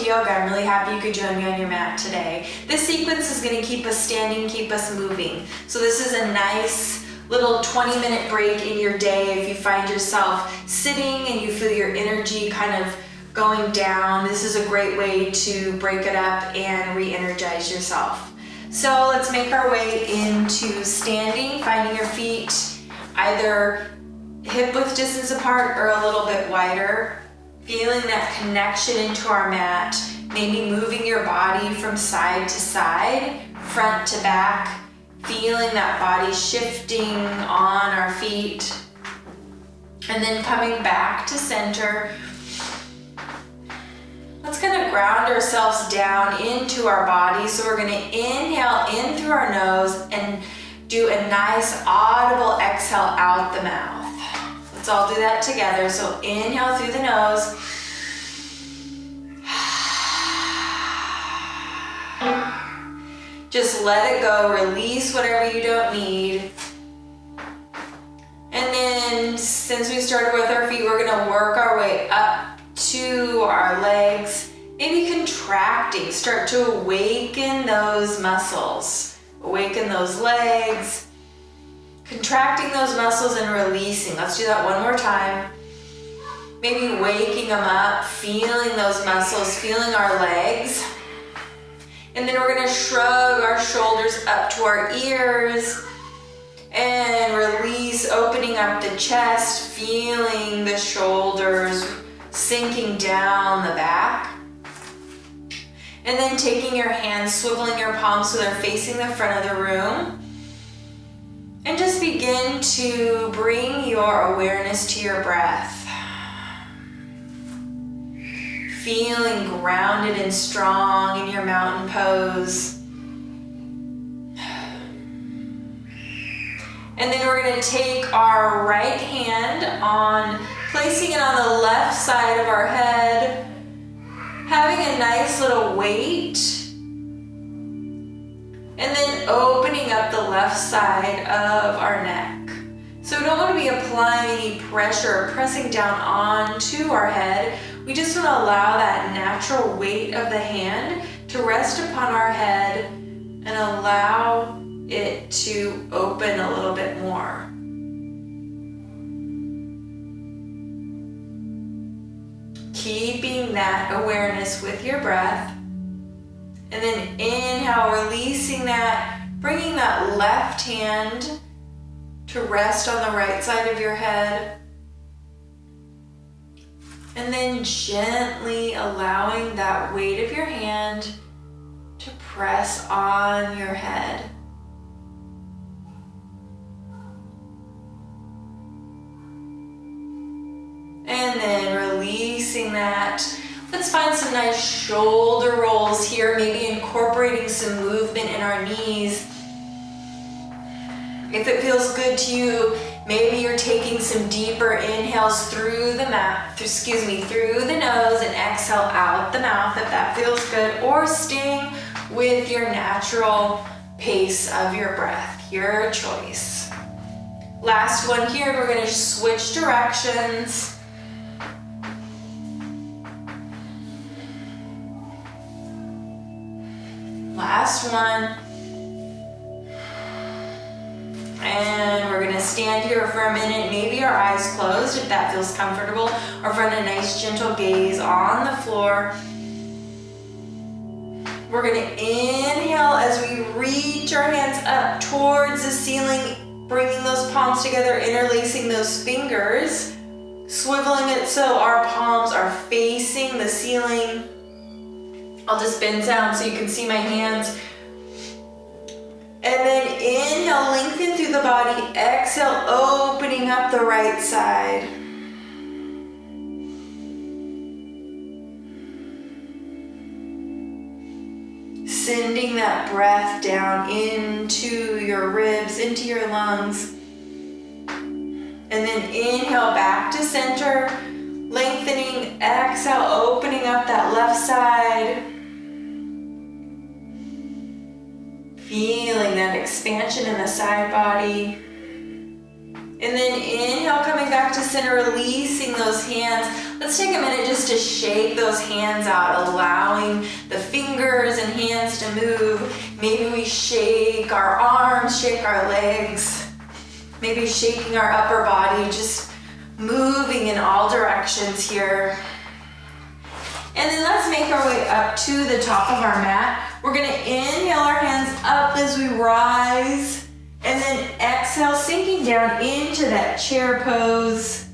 Yoga. I'm really happy you could join me on your mat today. This sequence is going to keep us standing, keep us moving. So this is a nice little 20-minute break in your day if you find yourself sitting and you feel your energy kind of going down. This is a great way to break it up and re-energize yourself. So let's make our way into standing, finding your feet either hip-width distance apart or a little bit wider. Feeling that connection into our mat, maybe moving your body from side to side, front to back, feeling that body shifting on our feet, and then coming back to center. Let's kind of ground ourselves down into our body. So we're going to inhale in through our nose and do a nice audible exhale out the mouth. Let's all do that together. So inhale through the nose. Just let it go, release whatever you don't need. And then since we started with our feet, we're gonna work our way up to our legs, maybe contracting, start to awaken those muscles, awaken those legs, contracting those muscles and releasing. Let's do that one more time. Maybe waking them up, feeling those muscles, feeling our legs. And then we're gonna shrug our shoulders up to our ears and release, opening up the chest, feeling the shoulders sinking down the back. And then taking your hands, swiveling your palms so they're facing the front of the room. And just begin to bring your awareness to your breath. Feeling grounded and strong in your mountain pose. And then we're going to take our right hand on, placing it on the left side of our head, having a nice little weight, and then opening up the left side of our neck. So we don't want to be applying any pressure or pressing down onto our head. We just want to allow that natural weight of the hand to rest upon our head and allow it to open a little bit more. Keeping that awareness with your breath. And then inhale, releasing that, bringing that left hand to rest on the right side of your head. And then gently allowing that weight of your hand to press on your head. And then releasing that. Let's find some nice shoulder rolls here, maybe incorporating some movement in our knees. If it feels good to you, maybe you're taking some deeper inhales through the through the nose and exhale out the mouth if that feels good, or staying with your natural pace of your breath, your choice. Last one here, we're going to switch directions. Last one. And we're gonna stand here for a minute, maybe our eyes closed if that feels comfortable, or find a nice gentle gaze on the floor. We're gonna inhale as we reach our hands up towards the ceiling, bringing those palms together, interlacing those fingers, swiveling it so our palms are facing the ceiling. I'll just bend down so you can see my hands. And then inhale, lengthen through the body. Exhale, opening up the right side. Sending that breath down into your ribs, into your lungs. And then inhale back to center. Lengthening, exhale, opening up that left side. Feeling that expansion in the side body. And then inhale, coming back to practicing releasing those hands, let's take a minute just to shake those hands out, allowing the fingers and hands to move. Maybe we shake our arms, shake our legs, maybe shaking our upper body, just moving in all directions here. And then let's make our way up to the top of our mat. We're gonna inhale our hands up as we rise, and then exhale, sinking down into that chair pose,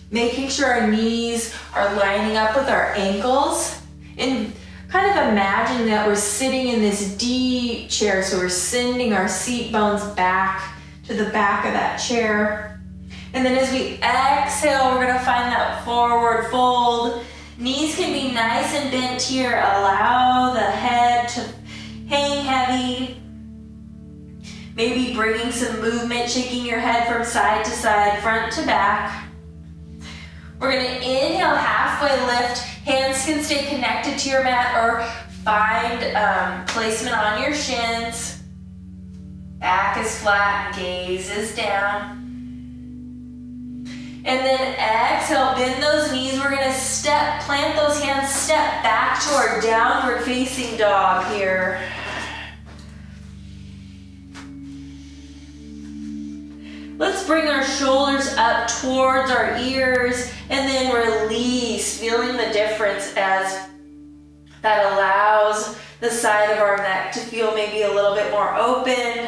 making sure our knees are lining up with our ankles. And kind of imagine that we're sitting in this deep chair, so we're sending our seat bones back to the back of that chair. And then as we exhale, we're gonna find that forward fold. Knees can be nice and bent here. Allow the head to hang heavy. Maybe bringing some movement, shaking your head from side to side, front to back. We're gonna inhale, halfway lift. Hands can stay connected to your mat or find placement on your shins. Back is flat, gaze is down. And then exhale, bend those knees. We're gonna plant those hands, step back to our downward facing dog here. Let's bring our shoulders up towards our ears and then release, feeling the difference as that allows the side of our neck to feel maybe a little bit more open.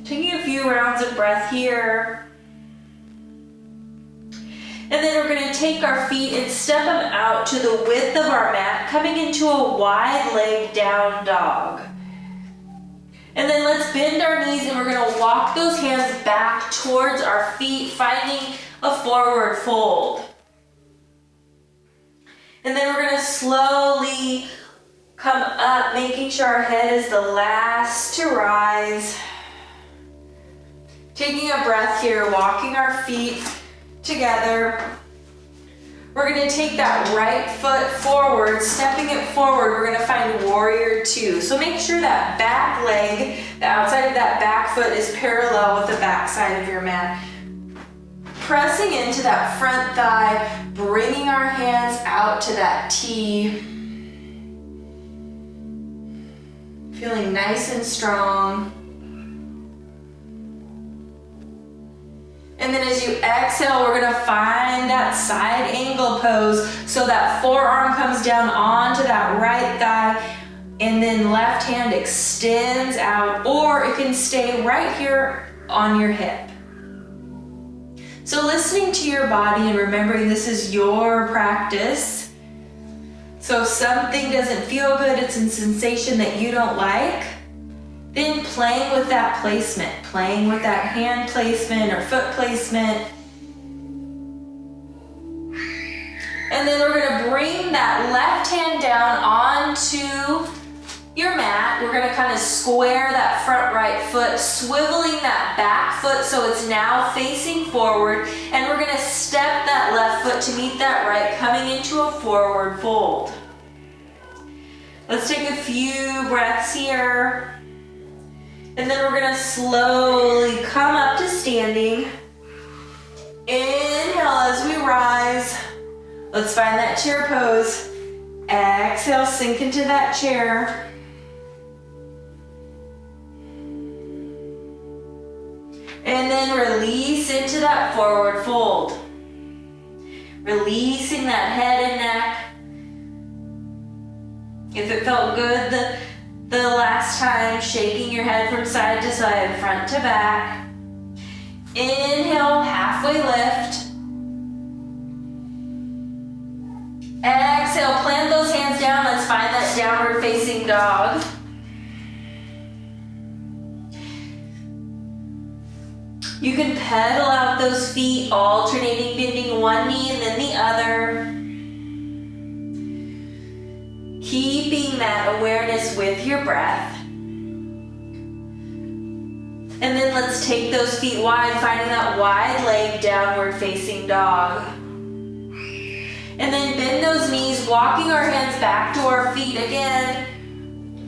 Taking a few rounds of breath here. And then we're going to take our feet and step them out to the width of our mat, coming into a wide leg down dog. And then let's bend our knees and we're going to walk those hands back towards our feet, finding a forward fold. And then we're going to slowly come up, making sure our head is the last to rise. Taking a breath here, walking our feet together. We're going to take that right foot forward, stepping it forward. We're going to find warrior two. So make sure that back leg, the outside of that back foot is parallel with the back side of your mat. Pressing into that front thigh, bringing our hands out to that T. Feeling nice and strong. And then as you exhale, we're gonna find that side angle pose so that forearm comes down onto that right thigh and then left hand extends out, or it can stay right here on your hip. So listening to your body and remembering this is your practice. So if something doesn't feel good, it's a sensation that you don't like, then playing with that placement, playing with that hand placement or foot placement. And then we're gonna bring that left hand down onto your mat. We're gonna kind of square that front right foot, swiveling that back foot so it's now facing forward. And we're gonna step that left foot to meet that right, coming into a forward fold. Let's take a few breaths here. And then we're gonna slowly come up to standing. Inhale as we rise. Let's find that chair pose. Exhale, sink into that chair. And then release into that forward fold. Releasing that head and neck. If it felt good the last time, shaking your head from side to side, front to back. Inhale, halfway lift. Exhale, plant those hands down. Let's find that downward facing dog. You can pedal out those feet, alternating, bending one knee and then the other. Keeping that awareness with your breath. And then let's take those feet wide, finding that wide leg downward facing dog. And then bend those knees, walking our hands back to our feet again.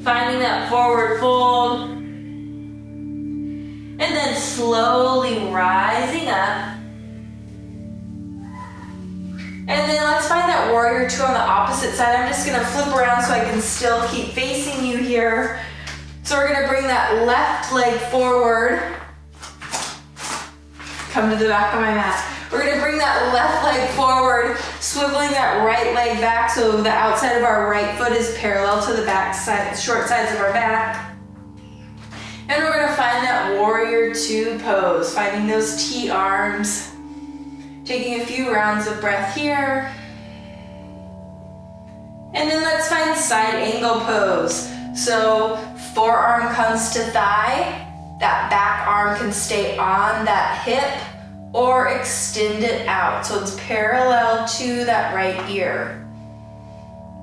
Finding that forward fold. slowly rising up. And then let's find that warrior two on the opposite side. I'm just gonna flip around so I can still keep facing you here. So we're gonna bring that left leg forward. Come to the back of my mat. We're gonna bring that left leg forward, swiveling that right leg back so the outside of our right foot is parallel to the back side, short sides of our back. And we're gonna find that warrior two pose, finding those T arms. Taking a few rounds of breath here. And then let's find side angle pose. So forearm comes to thigh, that back arm can stay on that hip or extend it out. So it's parallel to that right ear.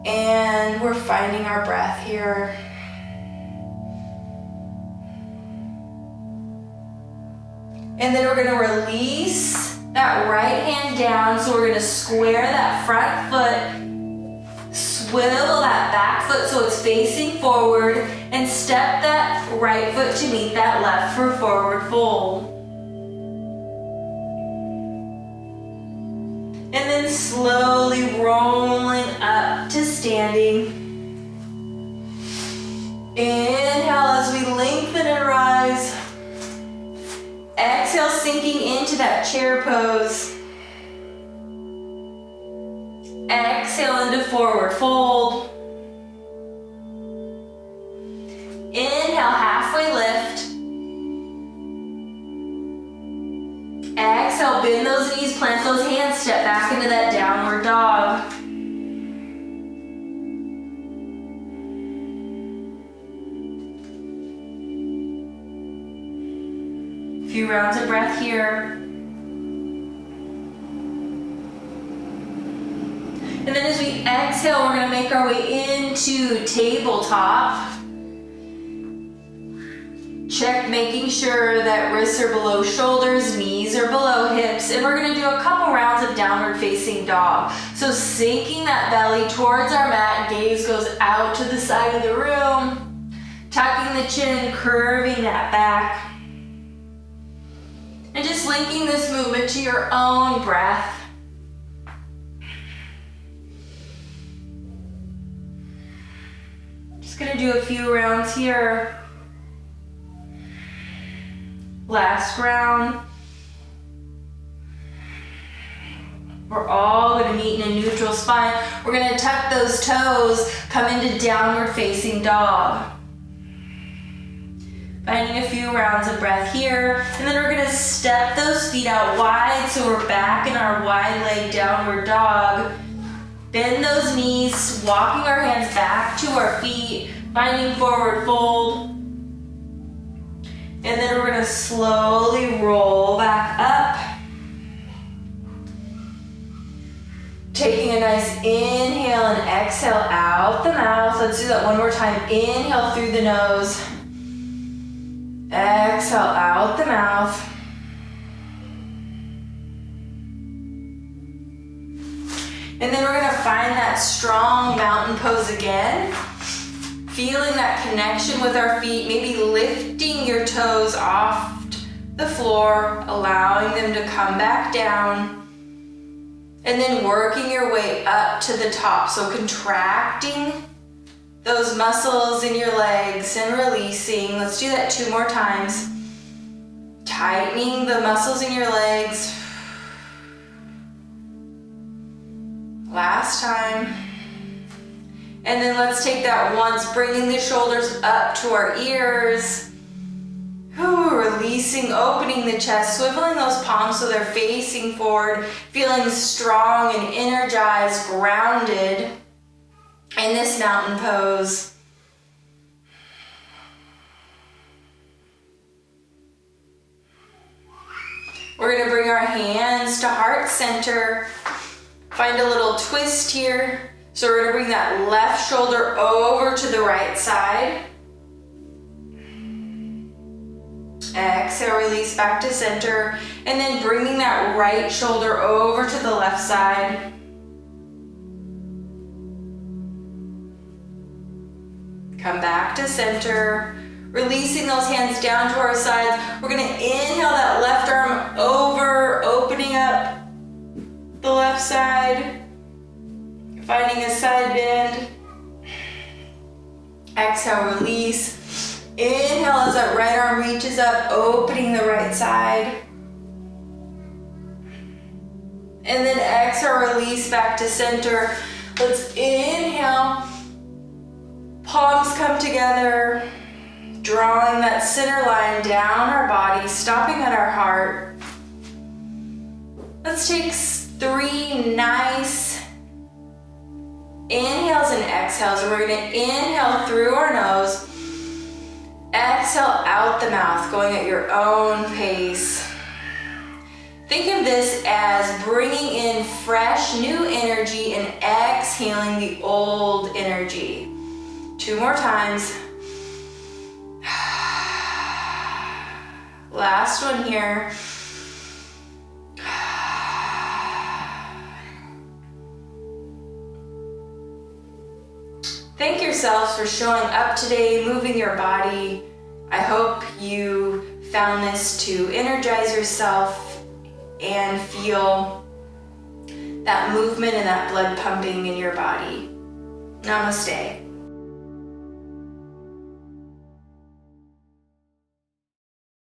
And we're finding our breath here. And then we're gonna release that right hand down, so we're gonna square that front foot, swivel that back foot so it's facing forward, and step that right foot to meet that left for forward fold. And then slowly rolling up to standing. Inhale as we lengthen and rise. Exhale, sinking into that chair pose. Exhale into forward fold. Inhale, halfway lift. Exhale, bend those knees, plant those hands, step back into that downward dog. Few rounds of breath here. And then as we exhale, we're going to make our way into tabletop. Check making sure that wrists are below shoulders, knees are below hips, and we're going to do a couple rounds of downward facing dog. So sinking that belly towards our mat, gaze goes out to the side of the room, tucking the chin, curving that back. And just linking this movement to your own breath. Just gonna do a few rounds here. Last round. We're all gonna meet in a neutral spine. We're gonna tuck those toes, come into downward facing dog. Finding a few rounds of breath here, and then we're gonna step those feet out wide so we're back in our wide leg downward dog. Bend those knees, walking our hands back to our feet, finding forward fold. And then we're gonna slowly roll back up. Taking a nice inhale and exhale out the mouth. Let's do that one more time. Inhale through the nose. Exhale out the mouth. And then we're gonna find that strong mountain pose again. Feeling that connection with our feet, maybe lifting your toes off the floor, allowing them to come back down. And then working your way up to the top. So contracting those muscles in your legs and releasing. Let's do that 2 more times. Tightening the muscles in your legs. Last time. And then let's take that once, bringing the shoulders up to our ears. Releasing, opening the chest, swiveling those palms so they're facing forward, feeling strong and energized, grounded in this mountain pose. We're going to bring our hands to heart center. Find a little twist here. So we're going to bring that left shoulder over to the right side. Exhale, release back to center. And then bringing that right shoulder over to the left side. Come back to center. Releasing those hands down to our sides. We're gonna inhale that left arm over, opening up the left side, finding a side bend. Exhale, release. Inhale as that right arm reaches up, opening the right side. And then exhale, release back to center. Let's inhale. Palms come together, drawing that center line down our body, stopping at our heart. Let's take 3 nice inhales and exhales. We're gonna inhale through our nose, exhale out the mouth, going at your own pace. Think of this as bringing in fresh, new energy and exhaling the old energy. 2 more times. Last one here. Thank yourselves for showing up today, moving your body. I hope you found this to energize yourself and feel that movement and that blood pumping in your body. Namaste.